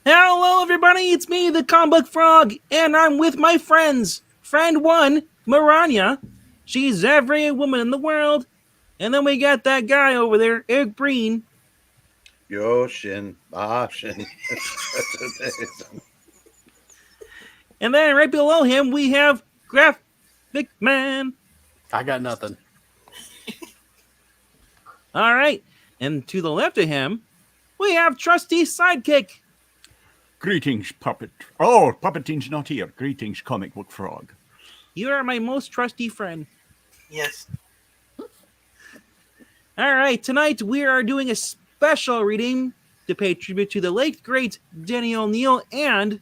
Hello, everybody. It's me, the Comic Book Frog, and I'm with my friends. Friend one, Maranya. She's every woman in the world. And then we got that guy over there, Eric Breen. Yoshin, Bashin. And then right below him, we have Graphic Man. I got nothing. All right. And to the left of him, we have Trusty Sidekick. Greetings, puppet. Oh, Puppetin's not here. Greetings, comic book frog. You are my most trusty friend. Yes. All right. Tonight, we are doing a special reading to pay tribute to the late, great Denny O'Neil and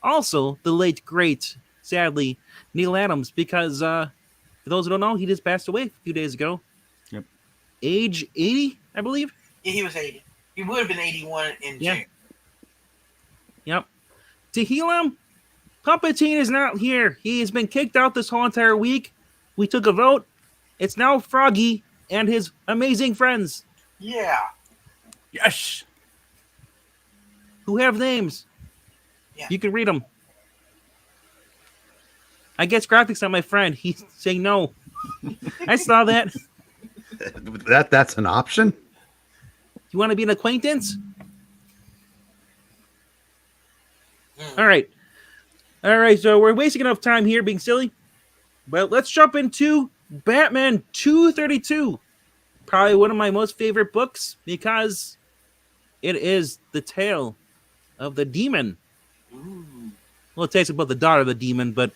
also the late, great, sadly, Neil Adams, because for those who don't know, he just passed away a few days ago. Yep. Age 80, I believe. Yeah, he was 80. He would have been 81 in Yeah. June. Yep. To heal him, Pumpatine is not here. He has been kicked out this whole entire week. We took a vote. It's now Froggy and his amazing friends Yeah. Yes! who have names. Yeah. You can read them. I guess Graphic's not my friend. He's saying no. I saw that. That's an option? You want to be an acquaintance? Mm. All right. All right, so we're wasting enough time here being silly. But let's jump into Batman 232. Probably one of my most favorite books because it is the tale of the demon. Ooh. Well, it takes about the daughter of the demon, but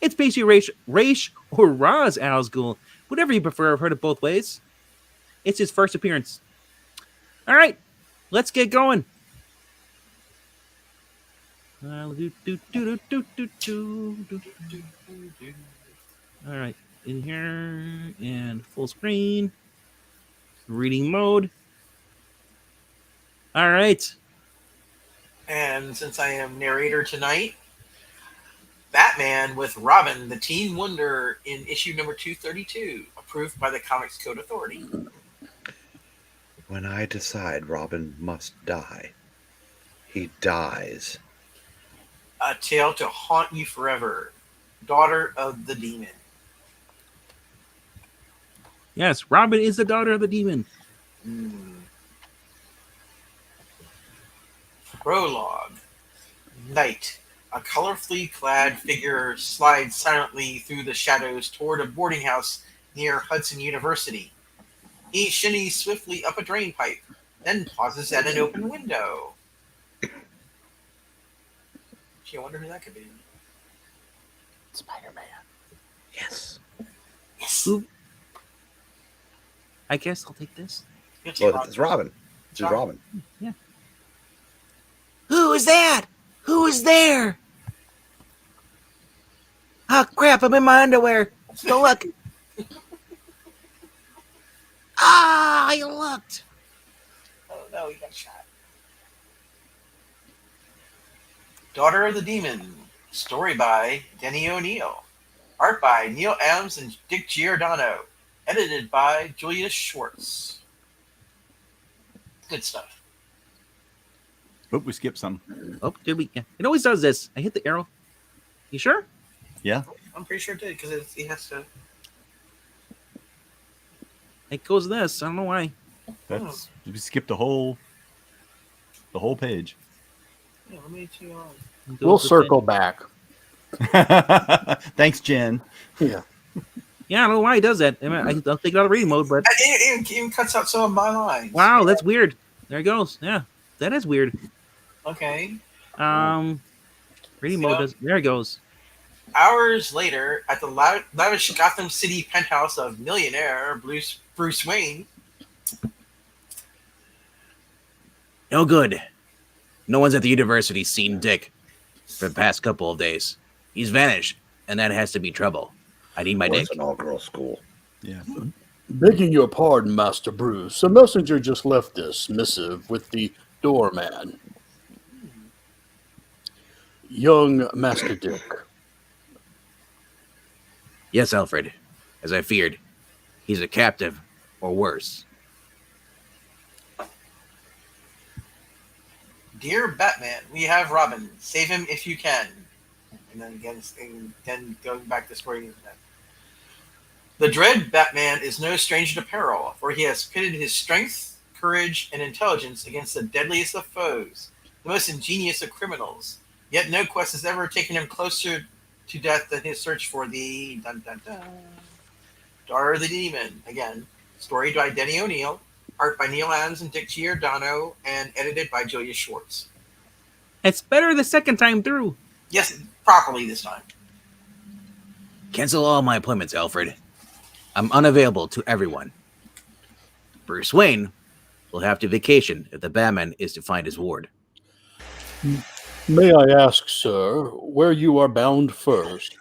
it's basically Raish or Ra's Al Ghul. Whatever you prefer, I've heard it both ways. It's his first appearance. All right, let's get going. All right, in here and full screen. Reading mode. All right. And since I am narrator tonight, Batman with Robin, the Teen Wonder, in issue number 232, approved by the Comics Code Authority. When I decide Robin must die, he dies. A tale to haunt you forever. Daughter of the Demon. Yes, Robin is the daughter of the demon. Prologue. Night. A colorfully clad figure slides silently through the shadows toward a boarding house near Hudson University. He shinnies swiftly up a drain pipe, then pauses at an open window. Gee, I wonder who that could be. Spider-Man. Yes. Yes. Ooh. I guess I'll take this. You'll take Oh, Robin. it's Robin. It's Robin. Who is that? Who is there? Oh, crap, I'm in my underwear. Don't look. I looked. Oh no, he got shot. Daughter of the Demon. Story by Denny O'Neil. Art by Neil Adams and Dick Giordano. Edited by Julius Schwartz. Good stuff. Oh, we skipped some. Oh, did we? Yeah. It always does this. I hit the arrow. You sure? Yeah. I'm pretty sure it did because he has to. It goes this. I don't know why. That's we skipped the whole page. Yeah, let me see. It goes We'll the circle thing. back. Thanks, Jen. Yeah. Yeah, I don't know why he does that. I mean, I'll take it out of reading mode, but It even cuts out some of my lines. wow, that's weird. There it goes. Yeah, that is weird. Okay. Reading mode does. There it goes. Hours later, at the lavish Gotham City penthouse of millionaire Bruce Wayne. No good. No one's at the university seen Dick for the past couple of days. He's vanished, and that has to be trouble. I need my Well, Dick. it's an all-girl school. Yeah. Begging your pardon, Master Bruce. A messenger just left this missive with the doorman. Young Master Dick. Yes, Alfred. As I feared, he's a captive, or worse. Dear Batman, we have Robin. Save him if you can. And then again, and then going back to story. The dread Batman is no stranger to peril, for he has pitted his strength, courage, and intelligence against the deadliest of foes, the most ingenious of criminals. Yet no quest has ever taken him closer to death than his search for the dun, dun, dun, Daughter of the Demon. Again, story by Denny O'Neil, art by Neil Adams and Dick Giordano, and edited by Julia Schwartz. It's better the second time through. Yes, properly this time. Cancel all my appointments, Alfred. I'm unavailable to everyone. Bruce Wayne will have to vacation if the Batman is to find his ward. May I ask, sir, where you are bound first?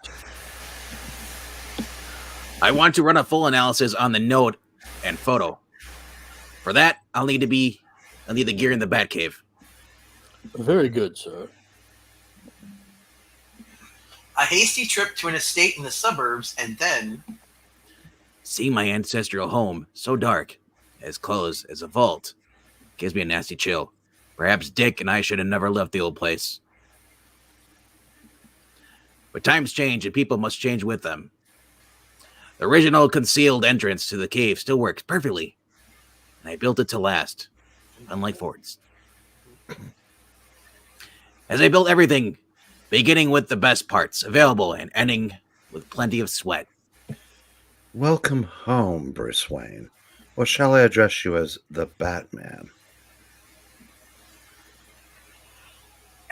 I want to run a full analysis on the note and photo. For that, I'll need the gear in the Batcave. Very good, sir. A hasty trip to an estate in the suburbs, and then Seeing my ancestral home, so dark, as closed as a vault, gives me a nasty chill. Perhaps Dick and I should have never left the old place. But times change and people must change with them. The original concealed entrance to the cave still works perfectly, and I built it to last, unlike Ford's. As I built everything, beginning with the best parts available and ending with plenty of sweat. Welcome home, Bruce Wayne. Or shall I address you as the Batman?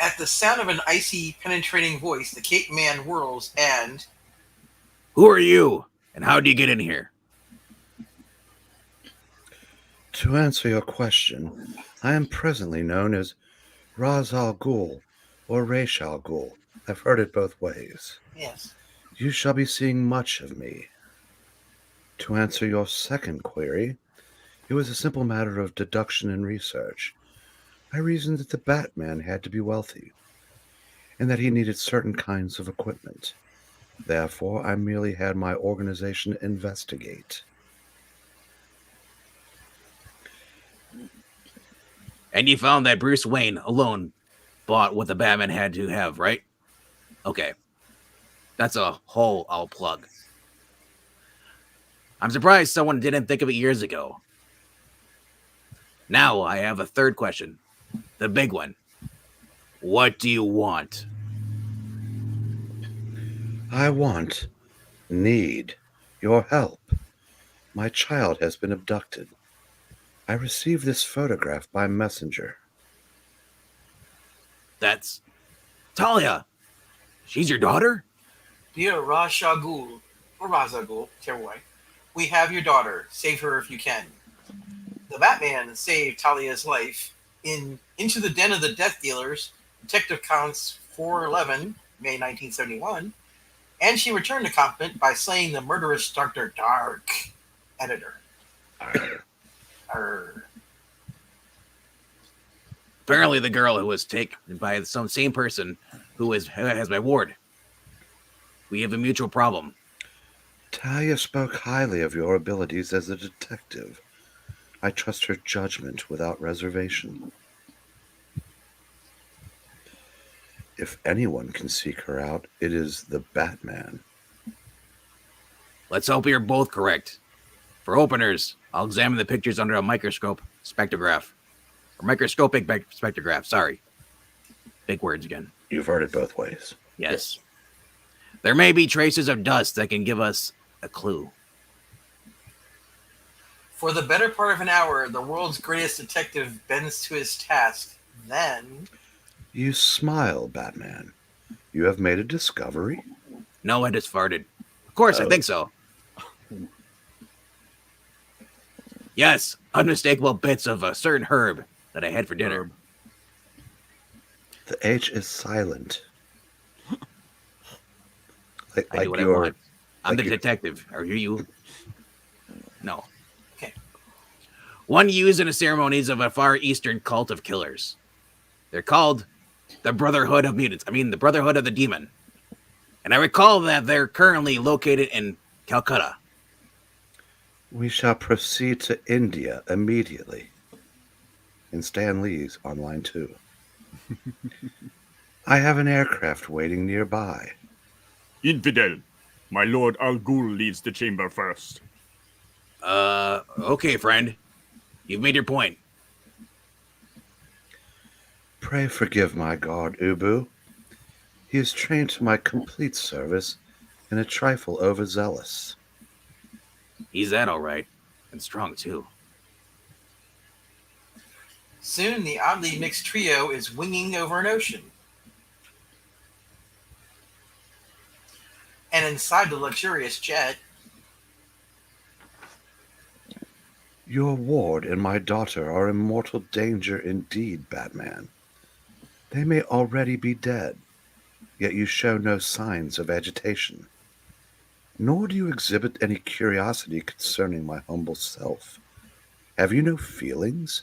at the sound of an icy, penetrating voice, the Cape Man whirls and... Who are you? And how do you get in here? To answer your question, I am presently known as Ra's al Ghul or Ra's al Ghul. I've heard it both ways. Yes. You shall be seeing much of me. To answer your second query, it was a simple matter of deduction and research. I reasoned that the Batman had to be wealthy, and that he needed certain kinds of equipment. Therefore, I merely had my organization investigate. And you found that Bruce Wayne alone bought what the Batman had to have, right? Okay. That's a hole I'll plug. I'm surprised someone didn't think of it years ago. Now I have a third question. The big one. What do you want? I need your help. My child has been abducted. I received this photograph by messenger. That's Talia. She's your daughter? Dear Ra's al Ghul, or Ra's al Ghul, whichever way, we have your daughter. Save her if you can. The Batman saved Talia's life in Into the Den of the Death Dealers, Detective Comics 411, May 1971, and she returned the compliment by slaying the murderous Dr. Dark editor. Arr. Apparently the girl who was taken by some same person who has my ward. We have a mutual problem. Talia spoke highly of your abilities as a detective. I trust her judgment without reservation. If anyone can seek her out, it is the Batman. Let's hope you're both correct. For openers, I'll examine the pictures under a microscope spectrograph. Or microscopic spectrograph, sorry. Big words again. You've heard it both ways. Yes. There may be traces of dust that can give us a clue. For the better part of an hour, the world's greatest detective bends to his task. Then... You smile, Batman. You have made a discovery? No, I just farted. Of course, I think so. Yes, unmistakable bits of a certain herb that I had for dinner. The H is silent. I do what I want. I'm the detective. Are you? No. Okay. One used in the ceremonies of a Far Eastern cult of killers. They're called the Brotherhood of Mutants. I mean, the Brotherhood of the Demon. And I recall that they're currently located in Calcutta. We shall proceed to India immediately. And Stan Lee's online too. I have an aircraft waiting nearby. Infidel. My lord Al Ghul leaves the chamber first. Okay, friend. You've made your point. Pray forgive my guard, Ubu. He is trained to my complete service and a trifle overzealous. He's that all right. And strong, too. Soon, the oddly mixed trio is winging over an ocean. And inside the luxurious jet, Your ward and my daughter are in mortal danger indeed, Batman. They may already be dead, yet you show no signs of agitation. Nor do you exhibit any curiosity concerning my humble self. Have you no feelings?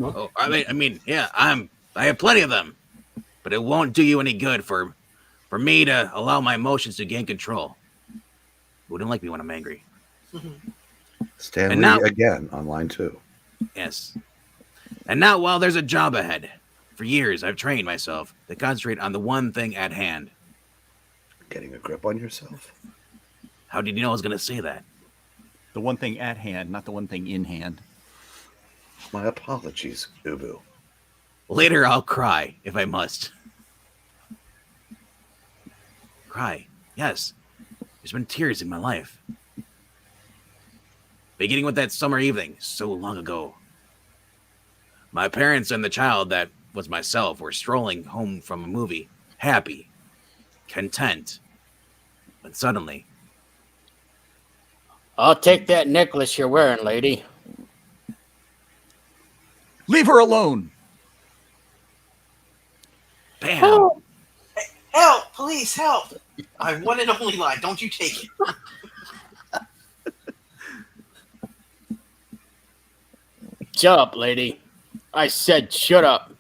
Oh, I mean, yeah, I have plenty of them. But it won't do you any good for me to allow my emotions to gain control. You wouldn't like me when I'm angry. Stan And Lee now- again on line 2. Yes. And now, while there's a job ahead, for years I've trained myself to concentrate on the one thing at hand. Getting a grip on yourself? How did you know I was going to say that? The one thing at hand, not the one thing in hand. My apologies, Ubu. Later I'll cry, if I must. Cry, yes. There's been tears in my life. Beginning with that summer evening, so long ago. My parents and the child that was myself were strolling home from a movie, happy, content. But suddenly, I'll take that necklace you're wearing, lady. Leave her alone. bam! help! Police, help! I one and only line. Don't you take it. Shut up, lady. I said shut up.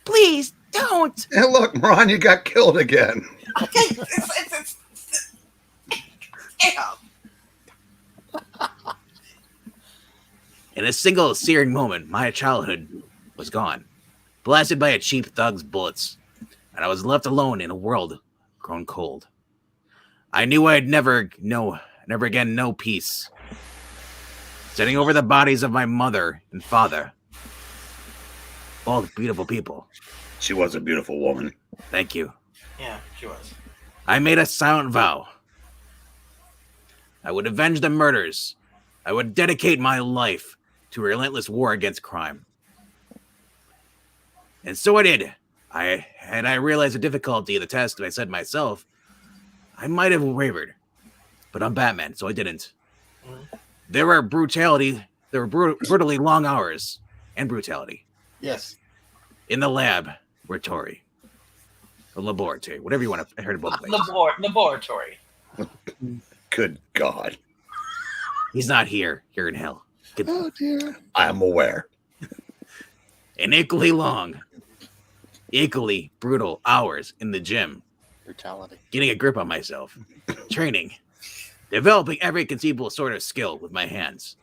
Please don't! And look, Ron, you got killed again. Okay, it's damn. In a single searing moment, my childhood was gone, blasted by a cheap thug's bullets, and I was left alone in a world grown cold. I knew I'd never again know peace. Sitting over the bodies of my mother and father, both beautiful people. She was a beautiful woman. Thank you. Yeah, she was. I made a silent vow. I would avenge the murders. I would dedicate my life to a relentless war against crime. And so I did. I realized the difficulty of the test, I said myself, I might have wavered. But I'm Batman, so I didn't. There were brutally long hours and brutality. Yes. In the lab where Tori. The laboratory, whatever you want to. I heard both ways. Laboratory. Good God. He's not here in hell. Oh dear. I'm aware. And equally long, equally brutal hours in the gym, Brutality. getting a grip on myself, training, developing every conceivable sort of skill with my hands.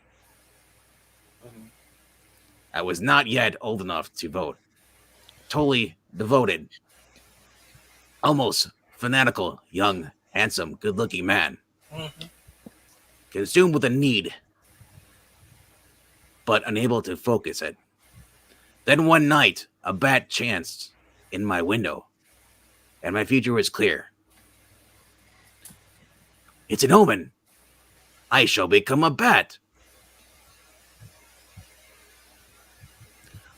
I was not yet old enough to vote. Totally devoted, almost fanatical, young, handsome, good-looking man. Consumed with a need, but unable to focus it. Then one night, a bat chanced in my window, and my future was clear. It's an omen. I shall become a bat.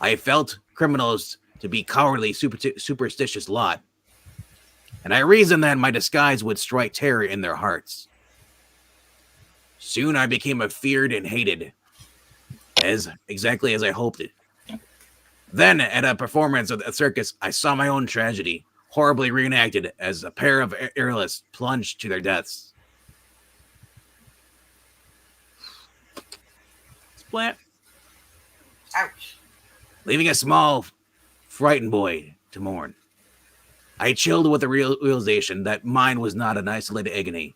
I felt criminals to be cowardly, superstitious lot, and I reasoned that my disguise would strike terror in their hearts. Soon I became a feared and hated, exactly as I hoped it. Then, at a performance of a circus, I saw my own tragedy, horribly reenacted as a pair of aerialists plunged to their deaths. Splat. Ouch. Leaving a small, frightened boy to mourn. I chilled with the realization that mine was not an isolated agony,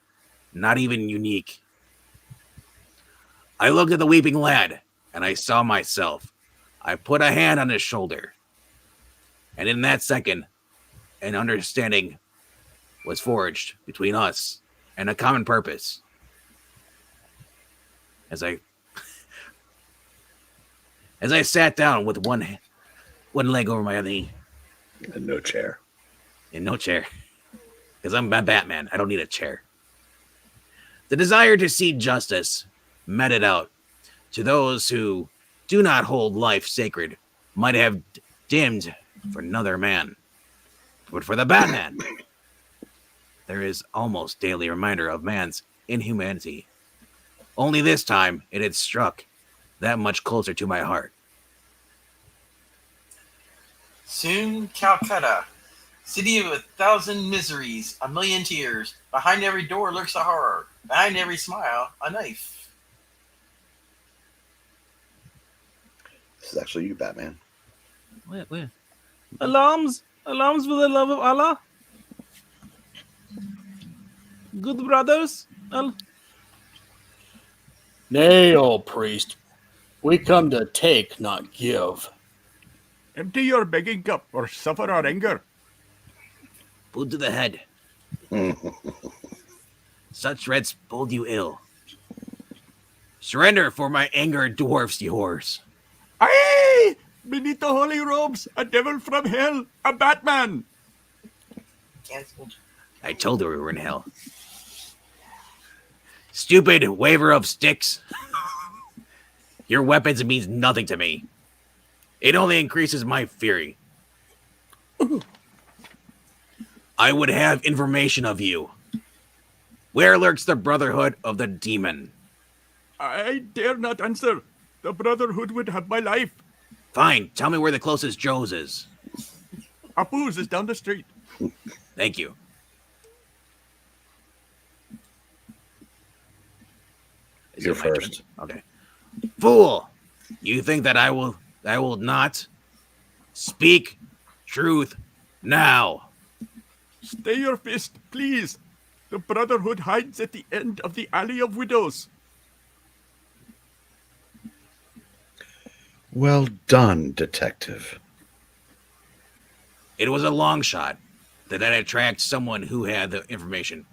not even unique. I looked at the weeping lad, and I saw myself. I put a hand on his shoulder. And in that second, an understanding was forged between us and a common purpose. As I sat down with one leg over my other knee. And no chair. In no chair. Because I'm Batman. I don't need a chair. The desire to see justice meted out to those who do not hold life sacred might have dimmed for another man. But for the Batman, there is almost daily reminder of man's inhumanity. Only this time it had struck that much closer to my heart. Soon Calcutta, city of 1,000 miseries, a million tears. Behind every door lurks a horror. Behind every smile, a knife. This is actually you, Batman. Where? Alarms! Alarms for the love of Allah! Good brothers! Nay, old priest. We come to take, not give. Empty your begging cup or suffer our anger. Food to the head. Such threats bode you ill. Surrender, for my anger dwarfs yours. Aye! Beneath the holy robes, a devil from hell, a Batman. Cancelled. I told her we were in hell. Stupid waver of sticks. Your weapons means nothing to me. It only increases my fury. I would have information of you. Where lurks the Brotherhood of the Demon? I dare not answer. The Brotherhood would have my life. Fine, tell me where the closest Joe's is. Apu's is down the street. Thank you. Is You're it my turn? first. Okay. Fool! You think that I will not speak truth now? Stay your fist, please. The Brotherhood hides at the end of the Alley of Widows. Well done, detective. It was a long shot that attract someone who had the information.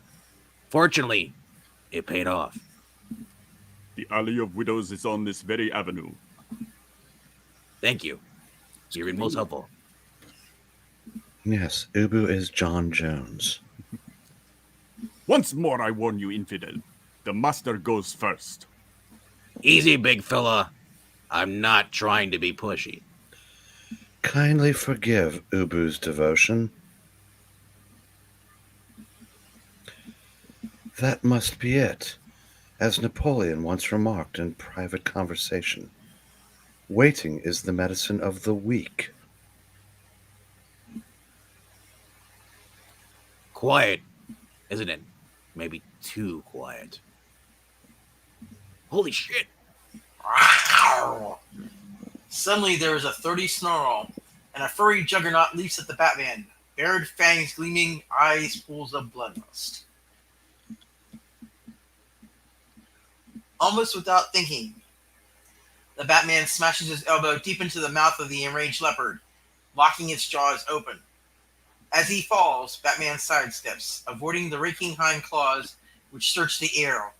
Fortunately, it paid off. The Alley of Widows is on this very avenue. Thank you. You've been most helpful. Yes, Ubu is John Jones. Once more I warn you, infidel. The master goes first. Easy, big fella. I'm not trying to be pushy. Kindly forgive Ubu's devotion. That must be it, as Napoleon once remarked in private conversation. Waiting is the medicine of the weak. Quiet, isn't it? Maybe too quiet. Holy shit! Suddenly there is a 30 snarl, and a furry juggernaut leaps at the Batman, bared fangs gleaming, eyes pools of bloodlust. Almost without thinking, the Batman smashes his elbow deep into the mouth of the enraged leopard, locking its jaws open. As he falls, Batman sidesteps, avoiding the raking hind claws which search the air,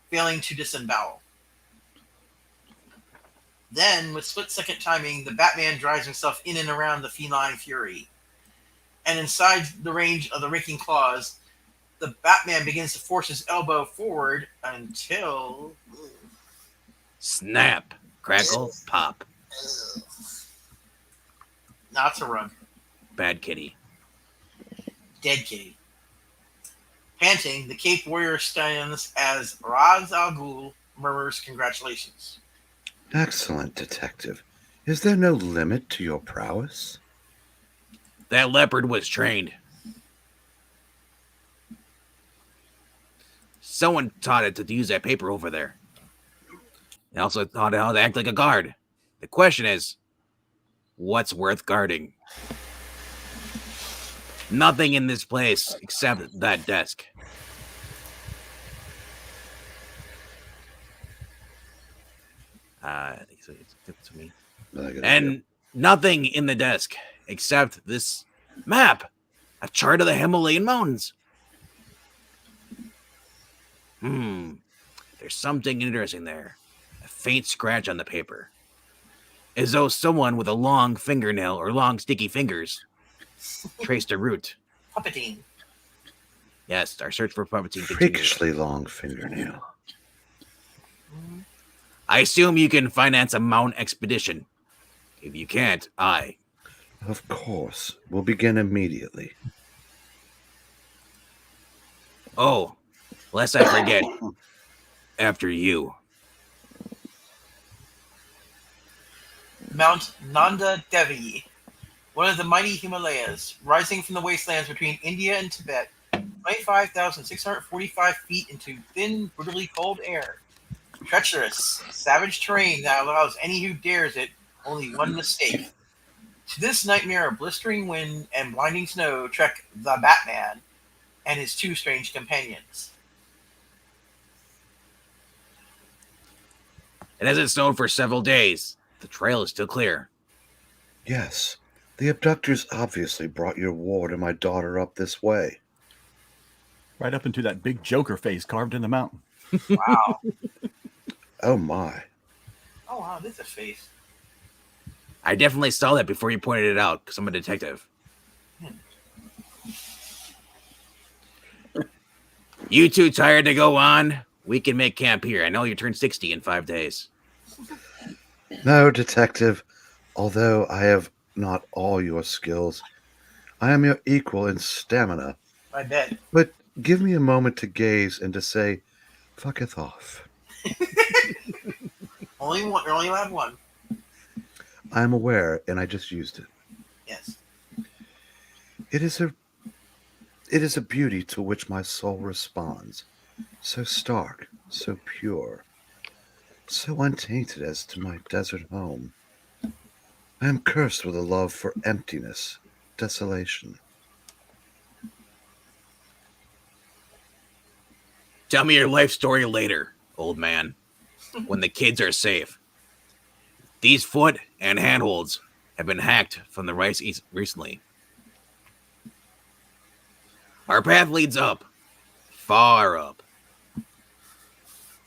failing to disembowel. Then, with split-second timing, the Batman drives himself in and around the feline fury. And inside the range of the raking claws, the Batman begins to force his elbow forward until... Snap, crackle, pop. Not to run. Bad kitty. Dead kitty. Panting, the Cape Warrior stands as Ra's al Ghul murmurs congratulations. Excellent, detective. Is there no limit to your prowess? That leopard was trained. Someone taught it to use that paper over there. It also taught it how to act like a guard. The question is, what's worth guarding? Nothing in this place except that desk. I think to me. And nothing in the desk except this map, a chart of the Himalayan mountains. There's something interesting there. A faint scratch on the paper, as though someone with a long fingernail or long sticky fingers traced a route. Puppeting. Yes, our search for Puppeting continues. Freakishly long fingernail. I assume you can finance a mountain expedition. If you can't, Of course. We'll begin immediately. Oh, lest I forget. After you. Mount Nanda Devi, one of the mighty Himalayas, rising from the wastelands between India and Tibet, 25,645 feet into thin, brutally cold air. Treacherous, savage terrain that allows any who dares it only one mistake. To this nightmare of blistering wind and blinding snow trek the Batman and his two strange companions. It hasn't snowed for several days. The trail is still clear. Yes, the abductors obviously brought your ward and my daughter up this way. Right up into that big Joker face carved in the mountain. Wow. Oh my. Oh, wow, this is a face. I definitely saw that before you pointed it out, because I'm a detective. You too tired to go on? We can make camp here. I know you turned 60 in 5 days. No, detective. Although I have not all your skills, I am your equal in stamina. I bet. But give me a moment to gaze and to say, fucketh off. Only one. You're only allowed one. I am aware, and I just used it. Yes. It is a beauty to which my soul responds, so stark, so pure, so untainted as to my desert home. I am cursed with a love for emptiness, desolation. Tell me your life story later, old man, when the kids are safe. These foot and handholds have been hacked from the rice recently. Our path leads up, far up.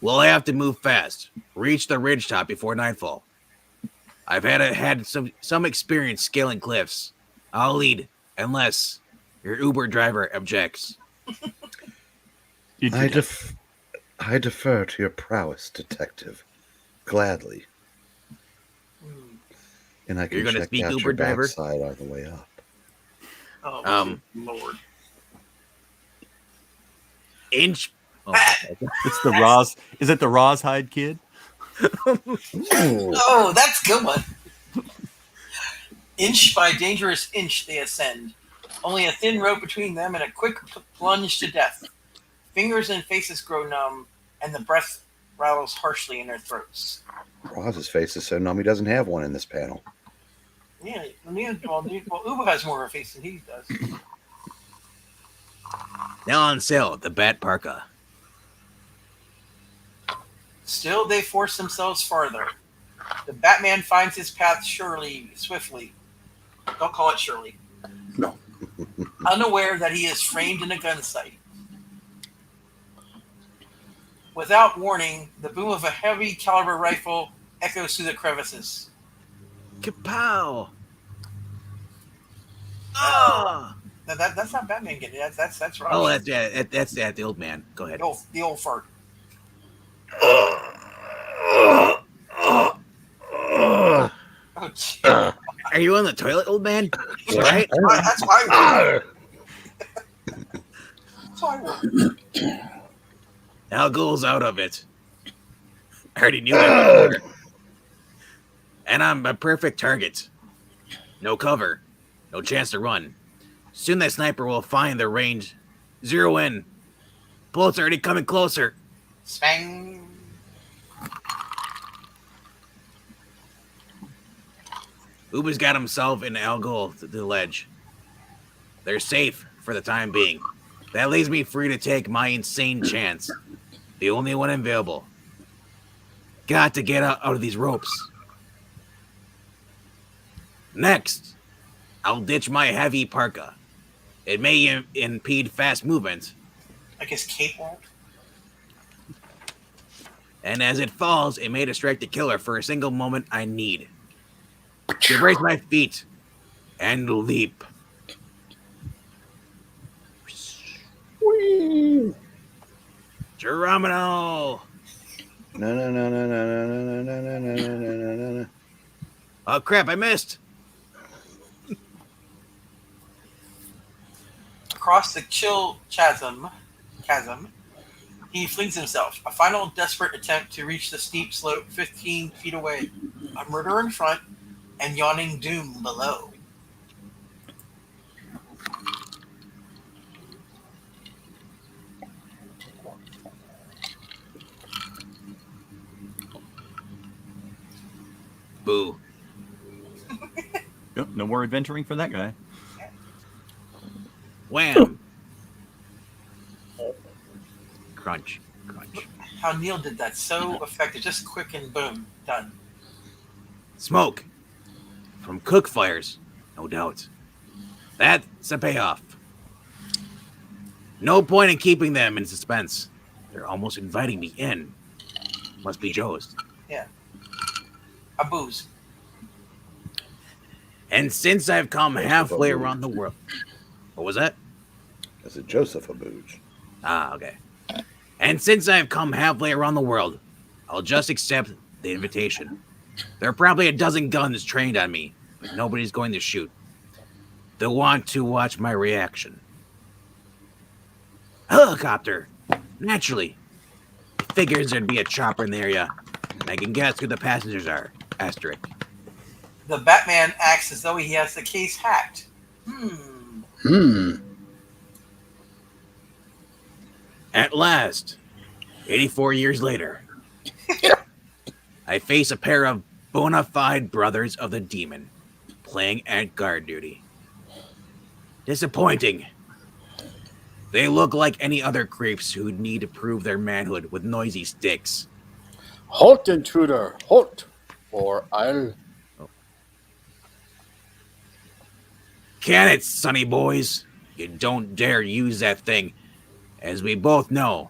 We'll have to move fast, reach the ridgetop before nightfall. I've had some experience scaling cliffs. I'll lead, unless your Uber driver objects. I defer to your prowess, detective. Gladly. And I You're can gonna check speak out Uber your driver? backside on the way up. Oh, Lord. Inch. Oh, It's the Roz. Is it the Rozhide kid? Oh, that's a good one. Inch by dangerous inch they ascend. Only a thin rope between them and a quick plunge to death. Fingers and faces grow numb, and the breath rattles harshly in their throats. Roz's face is so numb he doesn't have one in this panel. Yeah, well, Uber has more of a face than he does. now on sale, the Bat Parka. Still, they force themselves farther. The Batman finds his path swiftly. Don't call it surely. No. Unaware that he is framed in a gun sight. Without warning, the boom of a heavy caliber rifle echoes through the crevices. Kapow! Oh! That's not Batman getting it. That's Roger. Oh, that's the old man. Go ahead. The old fart. Oh, gee. Are you on the toilet, old man? Right? That's why I work. That's why I work. Now Ghul's out of it. I already knew that before. And I'm a perfect target. No cover. No chance to run. Soon that sniper will find their range. Zero in. Bullets are already coming closer. Spang. Uba's got himself and Al Ghul to the ledge. They're safe for the time being. That leaves me free to take my insane chance. The only one available. Got to get out of these ropes. Next, I'll ditch my heavy parka. It may impede fast movement, I guess Kate won't. and as it falls, it may distract the killer for a single moment I need. To brace my feet and leap. Whee! Geronimo! No, no, no, no, no, no, no, no, no, no, no, no, no, no. Oh crap, I missed. Across the chill chasm, he flings himself. A final desperate attempt to reach the steep slope 15 feet away. A murder in front and yawning doom below. Boo. Yep, no more adventuring for that guy. Wham! Crunch. Crunch. How Neil did that so effective. Just quick and boom. Done. Smoke. From cook fires, no doubt. That's a payoff. No point in keeping them in suspense. They're almost inviting me in. Must be Joe's. A booze. And since I've come halfway around the world. What was that? That's a Joseph Abooge. Ah, okay. And since I've come halfway around the world, I'll just accept the invitation. There are probably a dozen guns trained on me, but nobody's going to shoot. They'll want to watch my reaction. Helicopter! Naturally. Figures there'd be a chopper in the area, and I can guess who the passengers are. Asterisk. The Batman acts as though he has the case hacked. At last, 84 years later, I face a pair of bona fide brothers of the demon playing at guard duty. Disappointing. They look like any other creeps who need to prove their manhood with noisy sticks. Halt, intruder! Halt! Or I'll... Can it, sonny boys? You don't dare use that thing, as we both know.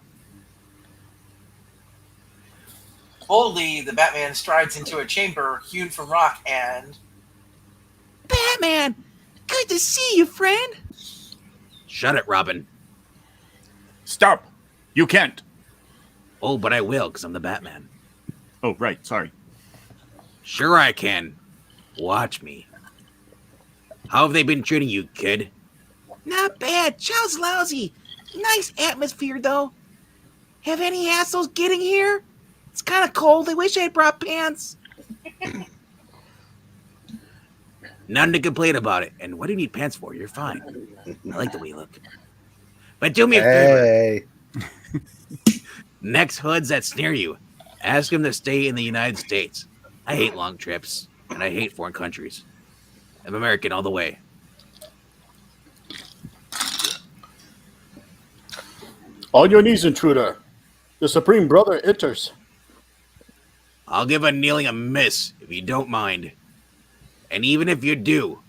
Boldly, the Batman strides into a chamber hewn from rock and... Batman! Good to see you, friend! Shut it, Robin. Stop! You can't! Oh, but I will, because I'm the Batman. Oh, right, sorry. Sure I can. Watch me. How have they been treating you, kid? Not bad. Chow's lousy. Nice atmosphere, though. Have any assholes getting here? It's kind of cold. I wish I had brought pants. None to complain about it. And what do you need pants for? You're fine. I like the way you look. But do me a favor. Hey. Next hoods that snare you, ask him to stay in the United States. I hate long trips, and I hate foreign countries. I'm American all the way. On your knees, intruder. The Supreme Brother enters. I'll give a kneeling a miss if you don't mind. And even if you do,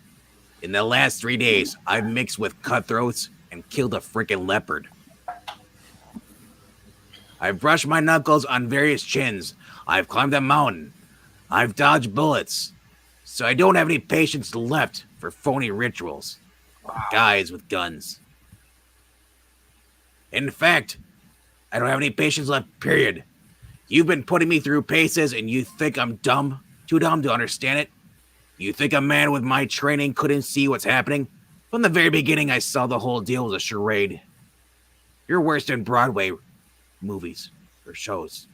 in the last 3 days, I've mixed with cutthroats and killed a freaking leopard. I've brushed my knuckles on various chins. I've climbed a mountain. I've dodged bullets. So I don't have any patience left for phony rituals. Or guys with guns. In fact, I don't have any patience left, period. You've been putting me through paces and you think I'm dumb? Too dumb to understand it? You think a man with my training couldn't see what's happening? From the very beginning, I saw the whole deal was a charade. You're worse than Broadway movies or shows.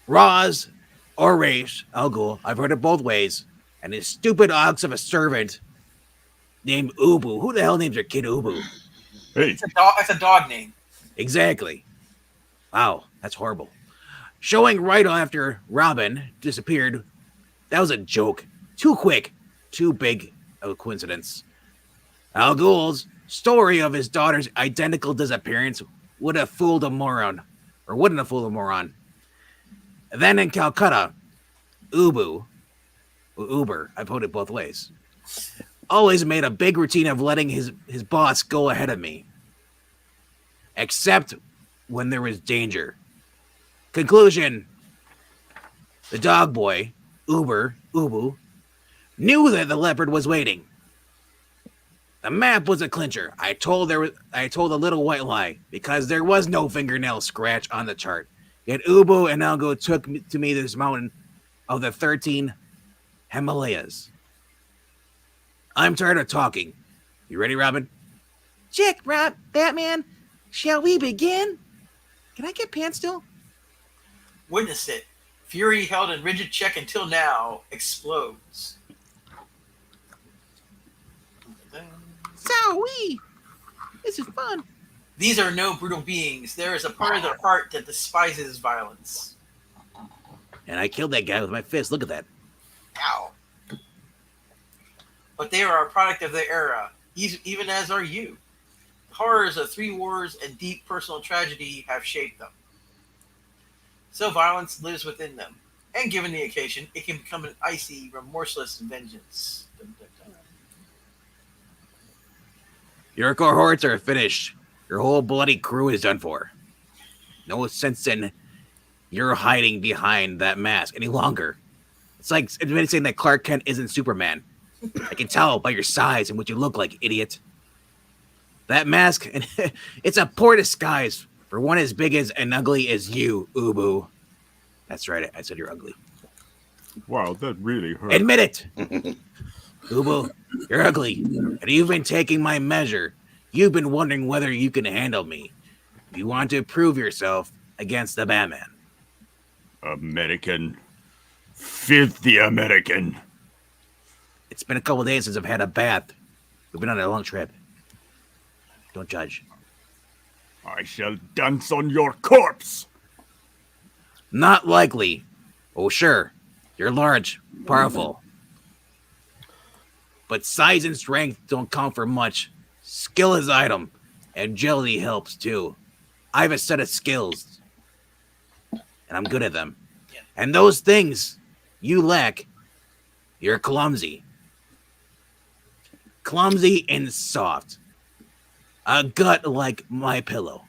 Roz or Ra's al Ghul, I've heard it both ways, and his stupid ox of a servant named Ubu. Who the hell names their kid Ubu? Hey, It's a dog name. Exactly. Wow, that's horrible. Showing right after Robin disappeared, that was a joke. Too quick. Too big of a coincidence. Al Ghul's story of his daughter's identical disappearance would have fooled a moron. Or wouldn't have fooled a moron. Then in Calcutta, Ubu Uber. I put it both ways. Always made a big routine of letting his boss go ahead of me. Except when there was danger. Conclusion. The dog boy, Ubu, knew that the leopard was waiting. The map was a clincher. I told a little white lie because there was no fingernail scratch on the chart. Yet Ubu and Algo took me to this mountain of the 13 Himalayas. I'm tired of talking. You ready, Robin? Check, Rob, Batman. Shall we begin? Can I get pants still? Witness it. Fury held in rigid check until now explodes. Sorry. This is fun. These are no brutal beings. There is a part of their heart that despises violence. And I killed that guy with my fist. Look at that. Ow. But they are a product of their era, even as are you. The horrors of 3 wars and deep personal tragedy have shaped them. So violence lives within them. And given the occasion, it can become an icy, remorseless vengeance. Dun, dun, dun. Your cohorts are finished. Your whole bloody crew is done for. No sense in you're hiding behind that mask any longer. It's like saying that Clark Kent isn't Superman. I can tell by your size and what you look like, idiot. That mask, it's a poor disguise for one as big as and ugly as you, Ubu. That's right, I said you're ugly. Wow, that really hurt. Admit it! Ubu, you're ugly, and you've been taking my measure. You've been wondering whether you can handle me. You want to prove yourself against the Batman. American. Filthy American. It's been a couple days since I've had a bath. We've been on a long trip. Don't judge. I shall dance on your corpse. Not likely. Oh, sure. You're large, powerful. But size and strength don't count for much. Skill is item. Agility helps, too. I have a set of skills. And I'm good at them. And those things you lack, you're clumsy. Clumsy and soft. A gut like my pillow.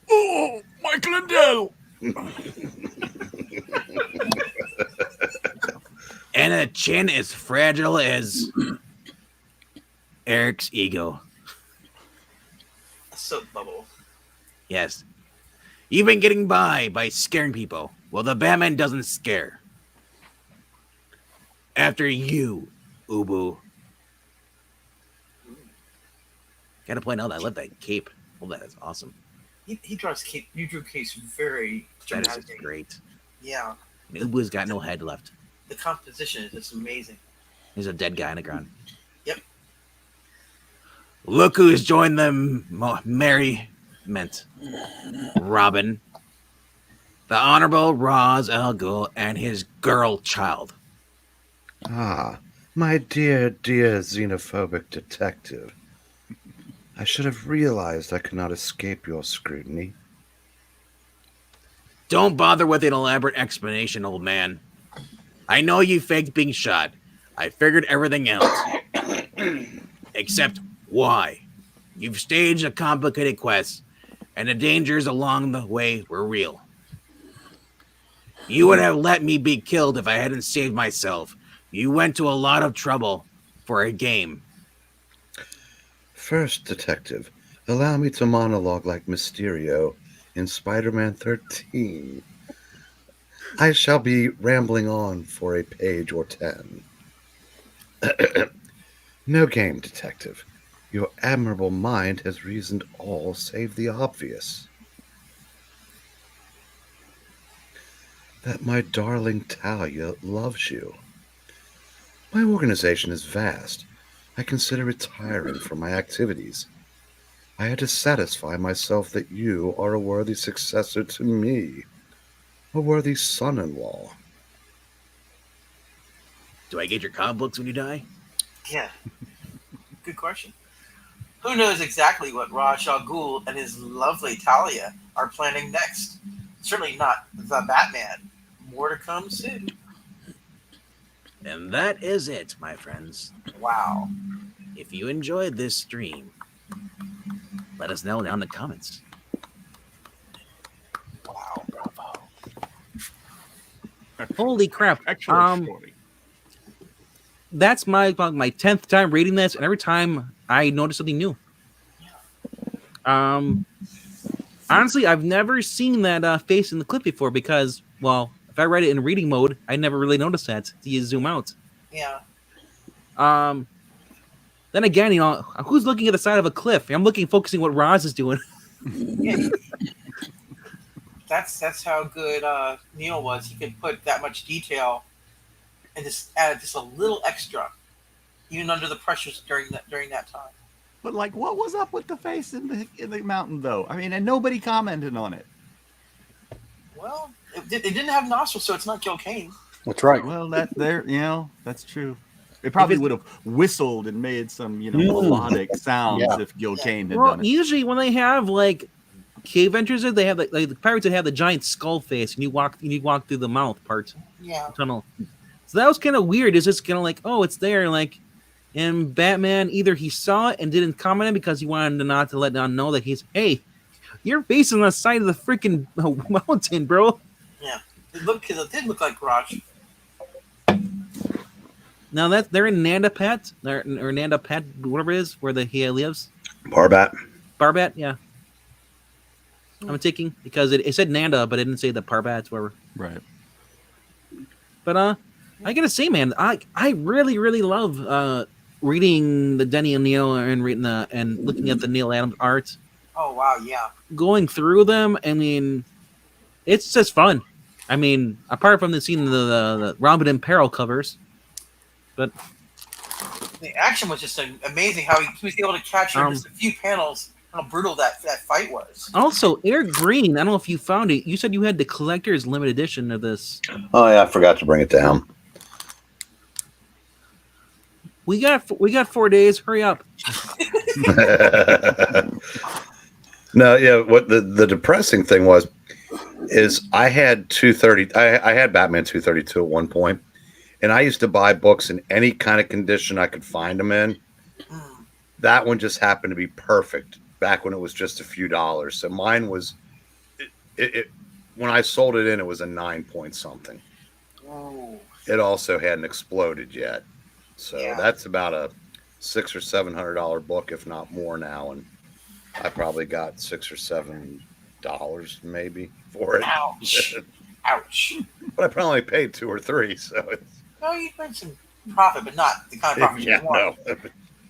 Oh, Michael Lindell. And a chin as fragile as Eric's ego. A soap bubble. Yes. You've been getting by scaring people. Well, the Batman doesn't scare. After you, Ubu. Gotta point out, I love that cape. Oh, that is awesome. He draws cape. You drew Case very That is dramatic. great. Yeah. And Ubu's got no head left. The composition is just amazing. There's a dead guy on the ground. Yep. Look who's joined the merriment. Robin. The Honorable Ra's al Ghul and his girl child. Ah, my dear, dear xenophobic detective. I should have realized I could not escape your scrutiny. Don't bother with an elaborate explanation, old man. I know you faked being shot. I figured everything else. Except why? You've staged a complicated quest, and the dangers along the way were real. You would have let me be killed if I hadn't saved myself. You went to a lot of trouble for a game. First, detective, allow me to monologue like Mysterio in Spider-Man 13. I shall be rambling on for a page or 10. No game, detective. Your admirable mind has reasoned all save the obvious. That my darling Talia loves you. My organization is vast. I consider retiring from my activities. I had to satisfy myself that you are a worthy successor to me, a worthy son-in-law. Do I get your comic books when you die? Yeah. Good question. Who knows exactly what Ra's al Ghul and his lovely Talia are planning next? Certainly not the Batman. More to come soon. And that is it, my friends. Wow. If you enjoyed this stream, let us know down in the comments. Wow. Holy crap! Excellent story. That's my 10th time reading this, and every time I notice something new. Honestly, I've never seen that face in the clip before because, well, if I read it in reading mode, I never really noticed that. You zoom out. Yeah. Then again, who's looking at the side of a cliff? I'm focusing what Roz is doing. Yeah. That's how good Neil was. He could put that much detail and just add just a little extra, even under the pressures during that time. But like, what was up with the face in the mountain, though? I mean, and nobody commented on it. Well, it didn't have nostrils, so it's not Gil Kane. That's right. Well, that's true. It probably would have whistled and made some, melodic sounds if Gil Kane had done it. Usually when they have like cave entrances, they have like the pirates that have the giant skull face, and you walk through the mouth part. Yeah. Tunnel. So that was kind of weird. It's just kind of like, oh, it's there, like. And Batman, either he saw it and didn't comment on it because he wanted not to let down know that hey, you're facing the side of the freaking mountain, bro. Yeah. It did look like Garage. Now they're in Nandapat, or Nandapat, whatever it is, where he lives. Barbat, yeah. I'm taking because it said Nanda, but it didn't say the Parbat, whatever. Right. But I gotta say, man, I really really love reading the Denny O'Neil and reading and looking at the Neil Adams art. Oh wow, yeah. Going through them, I mean, it's just fun. I mean, apart from seeing the Robin in Peril covers, but The action was just amazing. How he was able to capture in just a few panels how brutal that fight was. Also, Eric Green, I don't know if you found it. You said you had the collector's limited edition of this. Oh yeah, I forgot to bring it to him. We got 4 days. Hurry up. No, yeah. What the depressing thing is I had 230. I had Batman 232 at one point, and I used to buy books in any kind of condition I could find them in. That one just happened to be perfect back when it was just a few dollars. So mine was, it when I sold it in, it was a 9 point something. Oh. It also hadn't exploded yet. So Yeah. that's about a $600 or $700 book, if not more now, and I probably got $6 or $7 maybe for it. Ouch. Ouch. But I probably paid 2 or 3, so it's No, you made some profit, but not the kind of profit you want. no.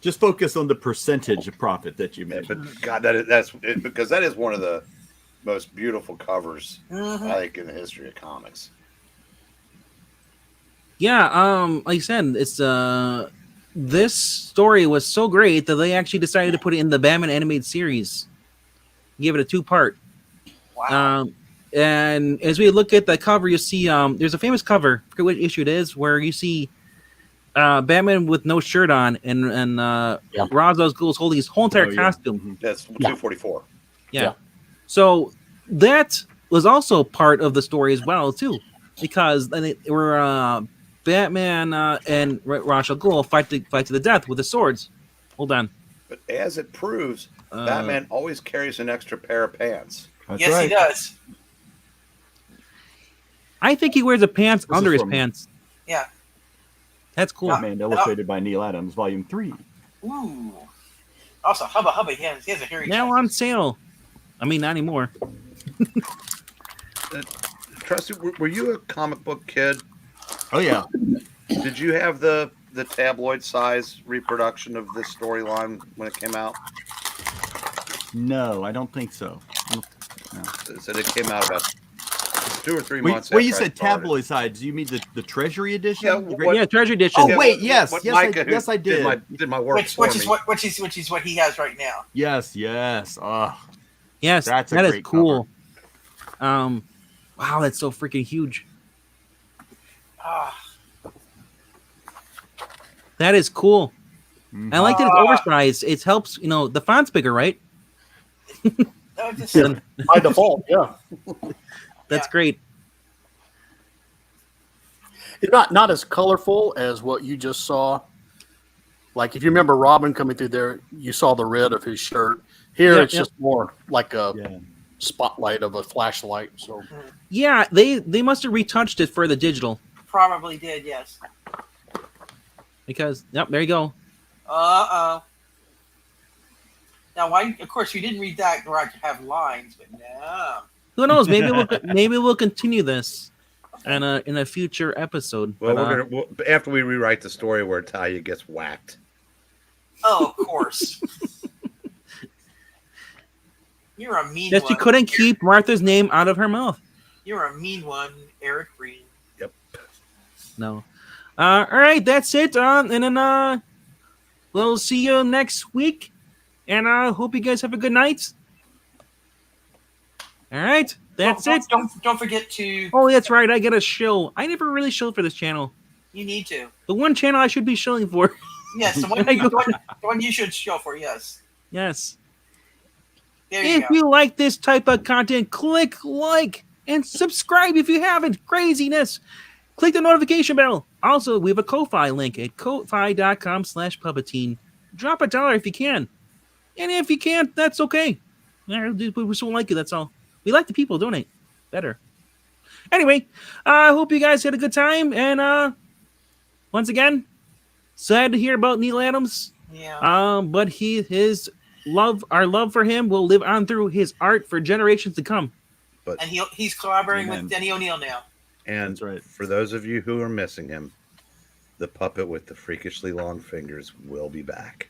Just focus on the percentage of profit that you made. But God, that's it, because that is one of the most beautiful covers Mhm. I think in the history of comics. Yeah, like I said, it's this story was so great that they actually decided to put it in the Batman animated series. Give it a 2-part. Wow. And as we look at the cover, you see there's a famous cover, I forget what issue it is, where you see Batman with no shirt on and Ra's al Ghul's holding his whole entire costume. That's 244. Yeah. So that was also part of the story as well, too, because they were Batman and Ra's al Ghul fight to the death with the swords. Hold on. But as it proves, Batman always carries an extra pair of pants. That's Yes, right. he does. I think he wears a pants This under is his from- pants. Yeah. That's cool. Batman illustrated by Neil Adams, Volume 3. Ooh. Also, Hubba Hubba, he has a hairy Now chest. on sale. I mean, not anymore. Trusty, were you a comic book kid? Oh, yeah. Did you have the tabloid size reproduction of this storyline when it came out? No, I don't think so. It said it came out about 2 or 3 Wait, months. well, you after I said started. tabloid sides. Do you mean the Treasury edition? Yeah, The great- what- Yeah, Treasure Edition. Oh, Yeah, wait, what- yes, what yes, Micah, who yes, I did. Did my work Which for is me. what he has right now. Yes, yes. Yes, That's a that is great cool. Wow, that's so freaking huge. Ah, That is cool. I like that it's Ah. oversized. It helps, the font's bigger, right? no, just, Yeah. By default, yeah. That's Yeah. great. It's not as colorful as what you just saw. Like if you remember Robin coming through there, you saw the red of his shirt. Here it's just more like a spotlight of a flashlight. So Yeah, they must have retouched it for the digital Probably did, yes. because yep, there you go. Uh-oh. Now, why? Of course, you didn't read that where I could have lines, but no. Who knows? Maybe we'll continue this in a future episode. Well, But, after we rewrite the story where Talia gets whacked. Oh, of course. You're a mean that one. she couldn't keep Martha's name out of her mouth. You're a mean one, Eric Green. Yep. No. All right, that's it. And then we'll see you next week. And I hope you guys have a good night. All right, that's it. Don't forget to. Oh, that's right. I get a show. I never really showed for this channel. You need to. The one channel I should be showing for. Yes, the one you should show for. Yes. Yes. There you If go. you like this type of content, click like and subscribe if you haven't. Craziness. Click the notification bell. Also, we have a Ko-Fi link at ko-fi.com/puppeteen. Drop $1 if you can. And if you can't, that's okay. We just won't like you, that's all. We like the people who donate. Better. Anyway, I hope you guys had a good time. And once again, sad to hear about Neil Adams. Yeah. But our love for him will live on through his art for generations to come. But And he's collaborating with Denny O'Neil now. and That's right. for those of you who are missing him, the puppet with the freakishly long fingers will be back.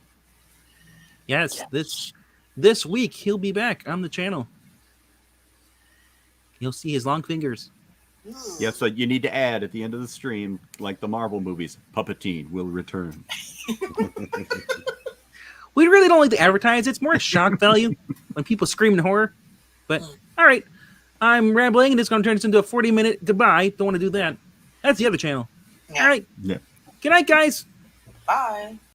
Yes, this week he'll be back on the channel. You'll see his long fingers. Yeah, so you need to add at the end of the stream, like the Marvel movies, Puppeteen will return. We really don't like to advertise. It's more shock value when people scream in horror. But all right, I'm rambling and it's going to turn this into a 40-minute goodbye. Don't want to do that. That's the other channel. Yeah. All right. Yeah. Good night, guys. Bye.